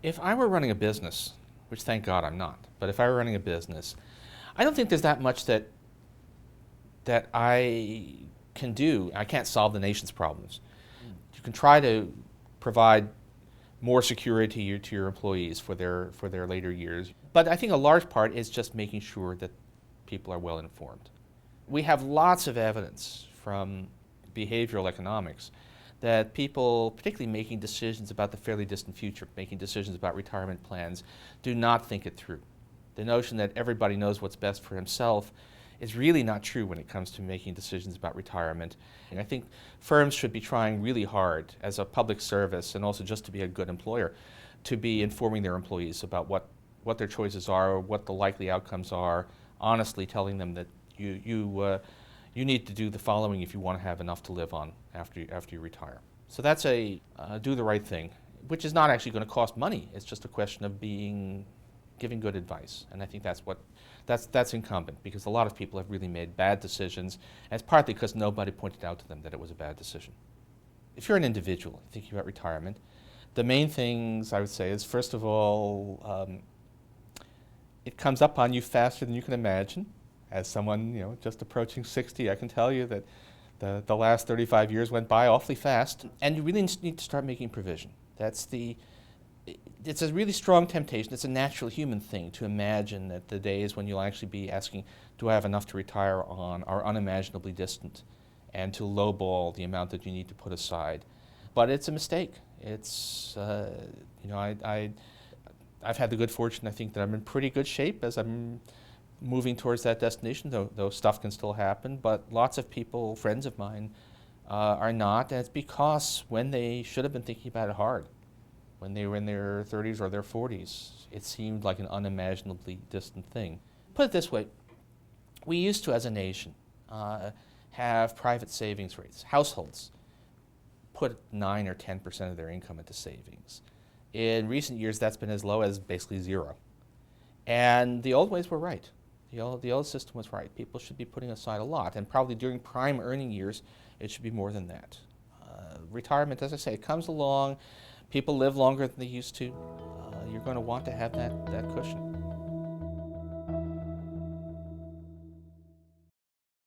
If I were running a business, which thank God I'm not, but if I were running a business, I don't think there's that much that I can do. I can't solve the nation's problems. You can try to provide more security to your employees for their later years. But I think a large part is just making sure that people are well informed. We have lots of evidence from behavioral economics that people, particularly making decisions about the fairly distant future, making decisions about retirement plans, do not think it through. The notion that everybody knows what's best for himself is really not true when it comes to making decisions about retirement. And I think firms should be trying really hard as a public service and also just to be a good employer to be informing their employees about what their choices are, what the likely outcomes are, honestly telling them that you need to do the following if you want to have enough to live on after you retire. So that's a do the right thing, which is not actually going to cost money. It's just a question of giving good advice, and I think that's incumbent because a lot of people have really made bad decisions, and it's partly because nobody pointed out to them that it was a bad decision. If you're an individual thinking about retirement, the main things I would say is, first of all, it comes up on you faster than you can imagine. As someone just approaching 60, I can tell you that the last 35 years went by awfully fast, and you really need to start making provision. It's a really strong temptation. It's a natural human thing to imagine that the days when you'll actually be asking, do I have enough to retire on, are unimaginably distant, and to lowball the amount that you need to put aside. But it's a mistake. I've had the good fortune, I think, that I'm in pretty good shape as I'm moving towards that destination, though stuff can still happen. But lots of people, friends of mine, are not, and it's because when they should have been thinking about it hard, when they were in their 30s or their 40s, it seemed like an unimaginably distant thing. Put it this way, we used to, as a nation, have private savings rates. Households put 9 or 10% of their income into savings. In recent years, that's been as low as basically zero. And the old ways were right. The old system was right. People should be putting aside a lot, and probably during prime earning years, it should be more than that. Retirement, as I say, it comes along. People live longer than they used to. You're going to want to have that cushion.